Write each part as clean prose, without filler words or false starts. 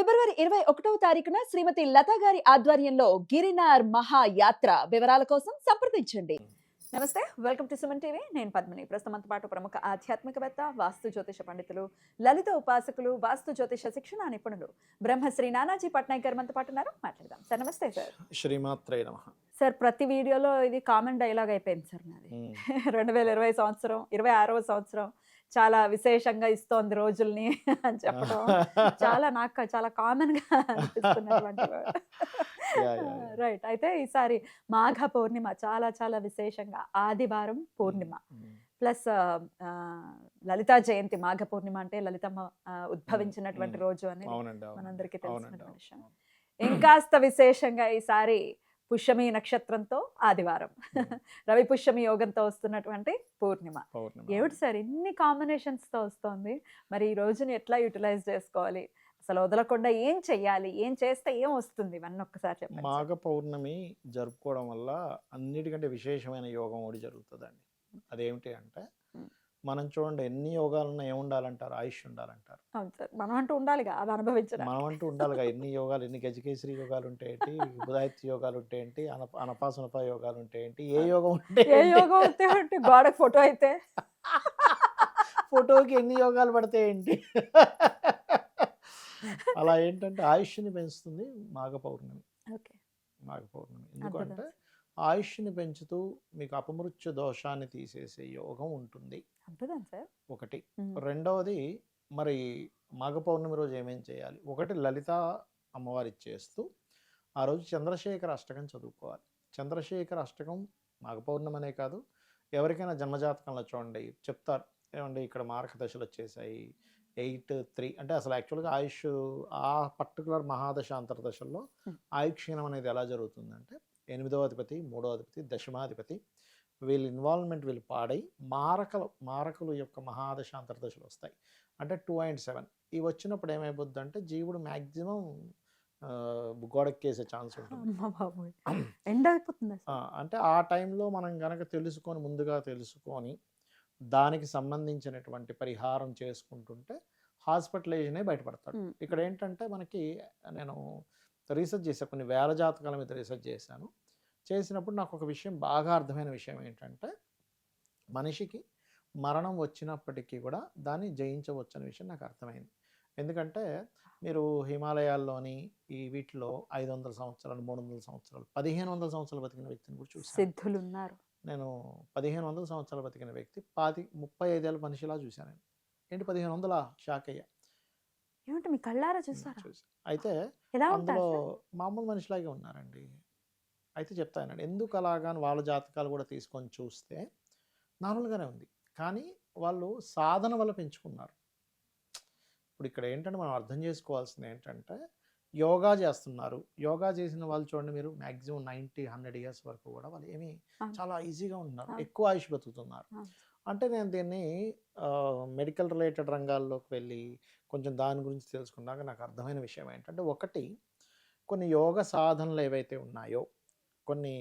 ఫిబ్రవరి 21వ తారీఖున శ్రీమతి లతా గారి ఆధ్వర్యంలో గిరినార్ మహాయాత్ర వివరాల కోసం సంప్రదించండి. నమస్తే, వెల్కమ్ టు సుమన్ టీవీ. నేను పద్మిని. ప్రస్తుతం మనతో పాటు ప్రముఖ ఆధ్యాత్మికవేత్త, వాస్తు జ్యోతిష పండితులు, లలిత ఉపాసకులు, వాస్తు జ్యోతిష శిక్షణ నిపుణులు బ్రహ్మశ్రీ నానాజీ పట్నాయక్ గారు మనతో పాటు ఉన్నారు. మాట్లాడదాం సార్. నమస్తే సార్. శ్రీమాత్రే నమః. సార్, ప్రతి వీడియోలో ఇది కామన్ డైలాగ్ అయిపోయింది సార్ నాది. 2020 సంవత్సరం, 26వ సంవత్సరం చాలా విశేషంగా ఇస్తోంది రోజుల్ని అని చెప్పడం నాకు చాలా కామన్ గా అనిపిస్తున్నటువంటి రైట్. అయితే ఈసారి మాఘ పౌర్ణిమ చాలా చాలా విశేషంగా ఆదివారం పూర్ణిమ ప్లస్ లలితా జయంతి. మాఘ పూర్ణిమ అంటే లలితమ్మ ఉద్భవించినటువంటి రోజు అని మనందరికీ తెలిసినటువంటి విషయం. ఇంకాస్త విశేషంగా ఈసారి పుష్యమి నక్షత్రంతో ఆదివారం, రవి పుష్యమి యోగంతో వస్తున్నటువంటి పూర్ణిమ. ఏమిటి సార్ ఇన్ని కాంబినేషన్స్ తో వస్తోంది? మరి ఈ రోజుని ఎట్లా యూటిలైజ్ చేసుకోవాలి, అసలు వదలకుండా ఏం చెయ్యాలి, ఏం చేస్తే ఏం వస్తుంది, ఇవన్నీ ఒక్కసారి చెప్పండి. మాఘ పౌర్ణమి జరుపుకోవడం వల్ల అన్నిటికంటే విశేషమైన యోగం ఒకటి జరుగుతుందండి. అదేమిటి అంటే, మనం చూడండి ఎన్ని యోగాలున్నా ఏముండాలంటారు? ఆయుష్ ఉండాలంటారు. అవును సార్, మనం అంటూ ఉండాలిగా, అది అనుభవించడం. మనం అంటూ ఉండాలిగా. ఎన్ని యోగాలు, ఎన్ని గజకేసరి యోగాలు ఉంటాయేంటి, బుధాయిత్య యోగాలు ఉంటాయేంటి, అనపాసనప యోగాలు ఉంటాయేంటి, ఏ యోగం ఉంటే ఏ యోగం అయితే గోడకు ఫోటో అయితే ఫోటోకి ఎన్ని యోగాలు పడతాయేంటి. అలా ఏంటంటే ఆయుష్ని పెంచుతుంది మాఘ పౌర్ణమి. మాఘ పౌర్ణమి ఎందుకంటే ఆయుష్ని పెంచుతూ మీకు అపమృత్యు దోషాన్ని తీసేసే యోగం ఉంటుంది ఒకటి. రెండవది, మరి మాఘ పౌర్ణమి రోజు ఏమేం చేయాలి? ఒకటి, లలిత అమ్మవారి చేస్తూ ఆ రోజు చంద్రశేఖర అష్టకం చదువుకోవాలి. చంద్రశేఖర అష్టకం మాఘ పౌర్ణమి అనే కాదు, ఎవరికైనా జన్మజాతకంలో చూడండి చెప్తారు, ఏమండి ఇక్కడ మారక దశలు వచ్చేసాయి 8-3 అంటే అసలు యాక్చువల్గా ఆయుష్ ఆ పర్టికులర్ మహాదశ అంతర్దశల్లో ఆయుక్షీణం అనేది ఎలా జరుగుతుందంటే, 8వ అధిపతి, 3వ అధిపతి, దశమాధిపతి వీళ్ళ ఇన్వాల్వ్మెంట్ వీళ్ళు పాడై మారకులు యొక్క మహాదశ అంతర్దశలు వస్తాయి. అంటే 2 and 7 ఇవి వచ్చినప్పుడు ఏమైపోద్ది అంటే జీవుడు మ్యాక్సిమం గోడెక్కేసే ఛాన్స్ ఉంటుంది. అంటే ఆ టైంలో మనం కనుక ముందుగా తెలుసుకొని దానికి సంబంధించినటువంటి పరిహారం చేసుకుంటుంటే హాస్పిటలైజనే బయటపడతాడు. ఇక్కడ ఏంటంటే మనకి నేను రీసెర్చ్ చేశాను, కొన్ని వేల జాతకాల మీద రీసెర్చ్ చేసినప్పుడు నాకు ఒక విషయం బాగా అర్థమైన విషయం ఏంటంటే, మనిషికి మరణం వచ్చినప్పటికీ కూడా దాన్ని జయించవచ్చు అనే విషయం నాకు అర్థమైంది. ఎందుకంటే మీరు హిమాలయాల్లోని ఈ వీటిలో 500 సంవత్సరాలు, 300 సంవత్సరాలు, 1500 సంవత్సరాలు బతికిన వ్యక్తిని కూడా చూసాను. సిద్ధులు ఉన్నారు. నేను 1500 సంవత్సరాలు బతికిన వ్యక్తి 35 ఏళ్ళ మనిషిలా చూశాను. ఏంటి 1500? షాక్ అయ్యా. ఏమిటి మీ కళ్ళారా చూసారా? అయితే అందులో మామూలు మనిషిలాగే ఉన్నారండి. అయితే చెప్తానండి ఎందుకు అలాగా వాళ్ళ జాతకాలు కూడా తీసుకొని చూస్తే నార్మల్గానే ఉంది, కానీ వాళ్ళు సాధన వల్ల పెంచుకున్నారు. ఇప్పుడు ఇక్కడ ఏంటంటే మనం అర్థం చేసుకోవాల్సింది ఏంటంటే, యోగా చేస్తున్నారు, యోగా చేసిన వాళ్ళు చూడండి మీరు మ్యాక్సిమం 90-100 ఇయర్స్ వరకు కూడా వాళ్ళు ఏమి చాలా ఈజీగా ఉంటున్నారు, ఎక్కువ ఆయుష్ బతుకుతున్నారు. అంటే నేను దీన్ని మెడికల్ రిలేటెడ్ రంగాల్లోకి వెళ్ళి కొంచెం దాని గురించి తెలుసుకున్నాక నాకు అర్థమైన విషయం ఏంటంటే, ఒకటి, కొన్ని యోగ సాధనలు ఏవైతే ఉన్నాయో కొన్ని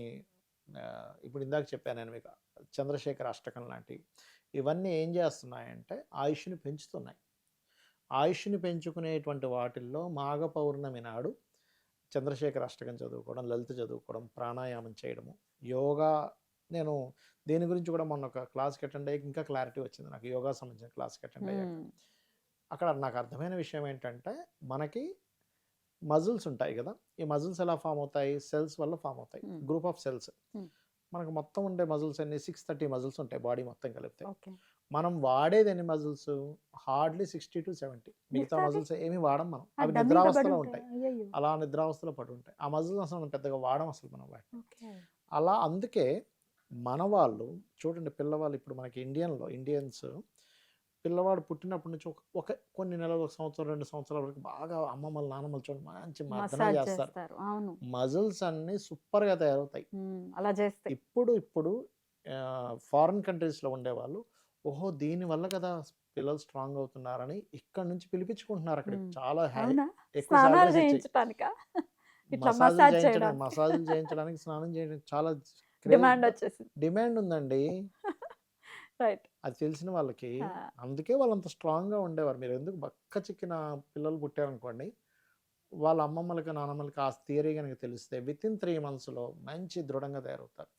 ఇప్పుడు ఇందాక చెప్పాను నేను మీకు, చంద్రశేఖర అష్టకం లాంటివి ఇవన్నీ ఏం చేస్తున్నాయంటే ఆయుష్ని పెంచుతున్నాయి. ఆయుష్ని పెంచుకునేటువంటి వాటిల్లో మాఘ పౌర్ణమి నాడు చంద్రశేఖర అష్టకం చదువుకోవడం, లలిత చదువుకోవడం, ప్రాణాయామం చేయడము, యోగా. నేను దీని గురించి కూడా మొన్న ఒక క్లాస్కి అటెండ్ అయ్యి ఇంకా క్లారిటీ వచ్చింది నాకు, యోగా సంబంధించిన క్లాస్కి అటెండ్ అయ్యాక. అక్కడ నాకు అర్థమైన విషయం ఏంటంటే, మనకి మజిల్స్ ఉంటాయి కదా, ఈ మజిల్స్ ఎలా ఫామ్ అవుతాయి? సెల్స్ వల్ల ఫామ్ అవుతాయి, గ్రూప్ ఆఫ్ సెల్స్. మనకు మొత్తం ఉండే మజిల్స్ అన్ని 630 మజిల్స్ ఉంటాయి బాడీ మొత్తం కలిపితే. మనం వాడేది ఎన్ని మజిల్స్? Hardly 60 to 70. మిగతా మజిల్స్ ఏమి వాడం మనం, అవి నిద్రావస్థలో ఉంటాయి, అలా నిద్రావస్థలో పడి ఉంటాయి. ఆ మజిల్స్ అసలు మనం పెద్దగా వాడడం అసలు మనం వాటిని. అలా అందుకే మన వాళ్ళు చూడండి, పిల్లవాళ్ళు ఇప్పుడు మనకి ఇండియన్స్ పిల్లవాడు పుట్టినప్పటి నుంచి ఒక కొన్ని నెలలు, 1 సంవత్సరం 2 సంవత్సరాల వరకు బాగా అమ్మమ్మలు నాన్నమ్మలు చూడండి మంచి మర్దన చేస్తారు. మజిల్స్ అన్ని సూపర్గా తయారవుతాయి అలా చేస్తే. ఇప్పుడు ఫారిన్ కంట్రీస్లో ఉండేవాళ్ళు, ఓహో దీనివల్ల కదా పిల్లలు స్ట్రాంగ్ అవుతున్నారని ఇక్కడ నుంచి పిలిపించుకుంటున్నారు. అక్కడ చాలా మసాజులు చేయించడానికి, స్నానం చేయడానికి చాలా డిమాండ్ ఉందండి. అది తెలిసిన వాళ్ళకి. అందుకే వాళ్ళు అంత స్ట్రాంగ్గా ఉండేవారు. మీరు ఎందుకు బక్క చిక్కిన పిల్లలు పుట్టారనుకోండి, వాళ్ళ అమ్మమ్మలకి నానమ్మలకి ఆ థియరీ కనుక తెలిస్తే విత్ ఇన్ 3 మంత్స్లో మంచి దృఢంగా తయారవుతారు.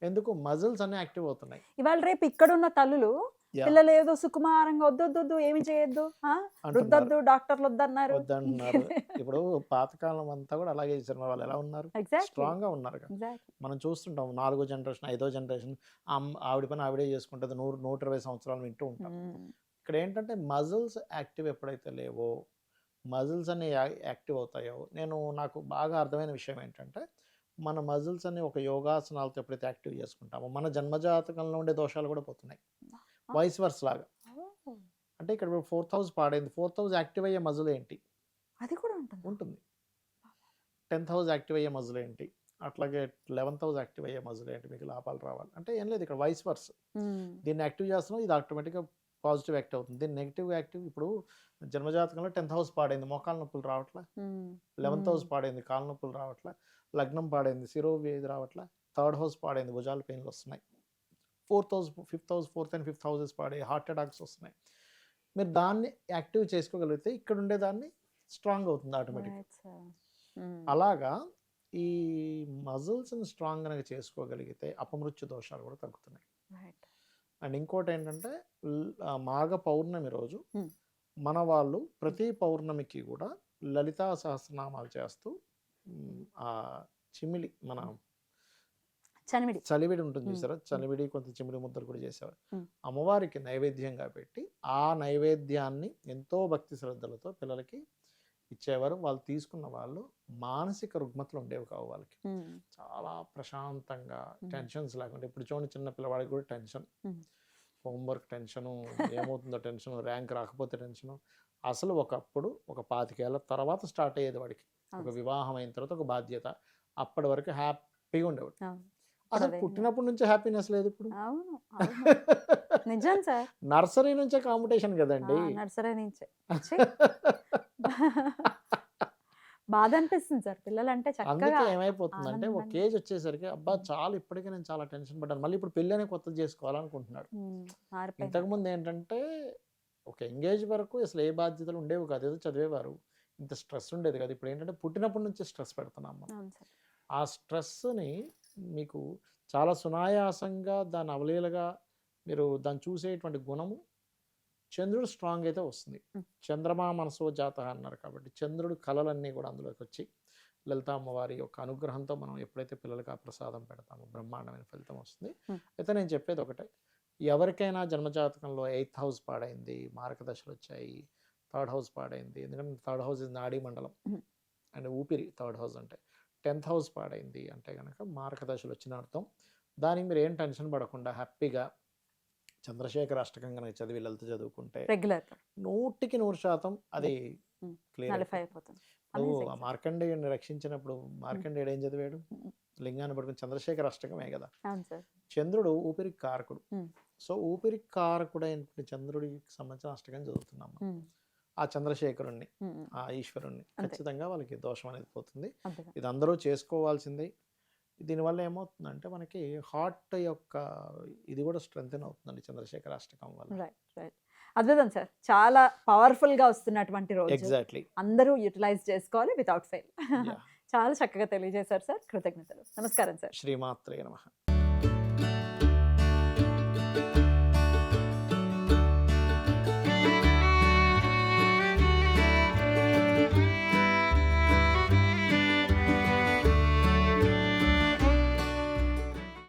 ఎందుకు మజిల్స్ అన్ని యాక్టివ్ అవుతున్నాయి. ఇవాళ రేపు ఇక్కడున్న తల్లులు యా పిల్లలు ఏదో సుకుమారంగా వద్దొద్దు ఏమి చేయొద్దు అంటున్నారు, రుద్దొద్దు డాక్టర్లు వద్దన్నారు. వద్దంటున్నారు. ఇప్పుడు పాతకాలం అంతా కూడా అలాగే చేశారు. వాళ్ళు ఎలా ఉన్నారు? ఎగ్జాక్ట్లీ స్ట్రాంగ్గా ఉన్నారు. ఎగ్జాక్ట్లీ. మనం చూస్తుంటాం 4వ జనరేషన్ 5వ జనరేషన్ ఆవిడ పని ఆవిడే చేసుకుంటుంది 120 సంవత్సరాలు వింటూ ఉంటాం. ఇక్కడ ఏంటంటే మజిల్స్ యాక్టివ్ ఎప్పుడైతే లేవో మజిల్స్ అన్ని యాక్టివ్ అవుతాయో నాకు బాగా అర్థమైన విషయం ఏంటంటే మన మజిల్స్ అన్ని ఒక యోగాసనాలతో ఎప్పుడైతే యాక్టివ్ చేసుకుంటామో మన జన్మజాతకంలో ఉండే దోషాలు కూడా పోతున్నాయి. వైస్ వర్స్ లాగా. అంటే ఇక్కడ 4000 పాడైంది, 4000 యాక్టివ్ అయ్యే మజిల్ ఏంటి? అది కూడా ఉంటుంది. 10,000 యాక్టివ్ అయ్యే మజిల్ ఏంటి? అట్లాగే 11,000 యాక్టివ్ అయ్యే మజిల్ ఏంటి? మీకు లాభాలు రావాలి అంటే ఏం లేదు, ఇక్కడ వైస్ వర్స్. దీన్ని యాక్టివ్ చేస్తున్నాం, ఇది ఆటోమేటిక్గా పాజిటివ్ యాక్టివ్ అవుతుంది. దీన్ని నెగిటివ్ యాక్టివ్. ఇప్పుడు జన్మజాతకంలో 10th హౌస్ పాడైంది, మోకాల నొప్పులు రావట్లా. 11th హౌస్ పాడైంది, కాళ్ళ నొప్పులు రావట్లా. లగ్నం పాడైంది, శిరోవేది రావట్లా. 3rd హౌస్ పాడైంది, భుజాల పెయిన్లు వస్తున్నాయి. 4th house 5th house 4th and 5th houses పాడే హార్ట్ అటాక్స్ వస్తున్నాయి. మీరు దాన్ని యాక్టివ్ చేసుకోగలిగితే ఇక్కడ ఉండేదాన్ని స్ట్రాంగ్ అవుతుంది ఆటోమేటిక్గా. అలాగా ఈ మజిల్స్ని స్ట్రాంగ్ కనుక చేసుకోగలిగితే అపమృత్యు దోషాలు కూడా తగ్గుతున్నాయి. అండ్ ఇంకోటి ఏంటంటే మాఘ పౌర్ణమి రోజు మన వాళ్ళు ప్రతి పౌర్ణమికి కూడా లలితా సహస్రనామాలు చేస్తూ ఆ చిమిలి మన చలివిడి ఉంటుంది చూసారా, చలివిడి కొంత చిమిడి ముద్దలు కూడా చేసేవారు. అమ్మవారికి నైవేద్యంగా పెట్టి ఆ నైవేద్యాన్ని ఎంతో భక్తి శ్రద్ధలతో పిల్లలకి ఇచ్చేవారు. వాళ్ళు తీసుకున్న వాళ్ళు మానసిక రుగ్మతలు ఉండేవి కావు. వాళ్ళకి చాలా ప్రశాంతంగా టెన్షన్స్ లేకుండా. ఇప్పుడు చూడండి, చిన్న పిల్లవాడికి కూడా టెన్షన్, హోంవర్క్ టెన్షను, ఏమవుతుందో టెన్షన్, ర్యాంక్ రాకపోతే టెన్షను. అసలు ఒకప్పుడు ఒక 25 ఏళ్ళ తర్వాత స్టార్ట్ అయ్యేది వాడికి. ఒక వివాహం అయిన తర్వాత ఒక బాధ్యత. అప్పటి వరకు హ్యాపీగా ఉండేవాడు. అసలు పుట్టినప్పటి నుంచే హ్యాపీనెస్ లేదు ఇప్పుడు. నిజం సార్. నర్సరీ నుంచే కాంపిటీషన్ కదండి. నర్సరీ నుంచే బాధ అనిపిస్తుంది సార్. పిల్లలు అంటే అందుకే ఏమైపోతుందంటే ఒక ఏజ్ వచ్చేసరికి అబ్బా చాలు, ఇప్పటికే నేను చాలా టెన్షన్ పడ్డాను, మళ్ళీ ఇప్పుడు పెళ్ళి అనే కొత్తది చేసుకోవాలనుకుంటున్నాడు. ఇంతకుముందు ఏంటంటే ఒక ఎంగేజ్ వరకు అసలు ఏ బాధ్యతలు ఉండేవి కాదు, ఏదో చదివేవారు, ఇంత స్ట్రెస్ ఉండేది కాదు. ఇప్పుడు ఏంటంటే పుట్టినప్పటి నుంచి స్ట్రెస్ పెడుతున్నాం మనం. ఆ స్ట్రెస్ని మీకు చాలా సునాయాసంగా దాన్ని అవలీలగా మీరు దాన్ని చూసేటువంటి గుణము చంద్రుడు స్ట్రాంగ్ అయితే వస్తుంది. చంద్రమా మనసో జాత అన్నారు కాబట్టి చంద్రుడు కళలన్నీ కూడా అందులోకి వచ్చి లలిత అమ్మవారి యొక్క అనుగ్రహంతో మనం ఎప్పుడైతే పిల్లలకి ఆ ప్రసాదం పెడతామో బ్రహ్మాండమైన ఫలితం వస్తుంది. అయితే నేను చెప్పేది ఒకటే, ఎవరికైనా జన్మజాతకంలో 8th హౌస్ పాడైంది, మార్గదశలు వచ్చాయి, 3rd హౌస్ పాడైంది, ఎందుకంటే 3rd హౌస్ ఇది నాడీ మండలం అండ్ ఊపిరి 3rd హౌస్ అంటే. 10th హౌస్ పాడైంది అంటే కనుక మార్గదశలు వచ్చిన అర్థం. దానికి మీరు ఏం టెన్షన్ పడకుండా హ్యాపీగా చంద్రశేఖర అష్టకం కనుక చదివి లలిత చదువుకుంటే 100% అది క్లియర్. నువ్వు మార్కండేయుడిని రక్షించినప్పుడు మార్కండేయుడు ఏం చదివాడు? లింగాన్ని పడుకుని చంద్రశేఖర అష్టకమే కదా. చంద్రుడు ఊపిరి కారకుడు. సో ఊపిరి కారకుడు అయినటువంటి చంద్రుడికి సంబంధించిన అష్టకం చదువుతున్నాం. ఆ చంద్రశేఖరుణ్ణి, ఆ ఈశ్వరుణ్ణి ఖచ్చితంగా వాళ్ళకి దోషం అనేది పోతుంది. ఇది అందరూ చేసుకోవాల్సిందే. దీనివల్ల ఏమవుతుందంటే మనకి హార్ట్ యొక్క ఇది కూడా స్ట్రెంగ్తెన్ అవుతుందండి చంద్రశేఖర అష్టకం వల్ల. అద్భుతం సార్. చాలా పవర్ఫుల్ గా వస్తున్నటువంటి రోజు. ఎగ్జాక్ట్లీ. అందరూ యూటిలైజ్ చేసుకోవాలి వితౌట్ ఫెయిల్. చాలా చక్కగా తెలియజేశారు సార్. కృతజ్ఞతలు. నమస్కారం సార్. శ్రీమాత్రే నమః.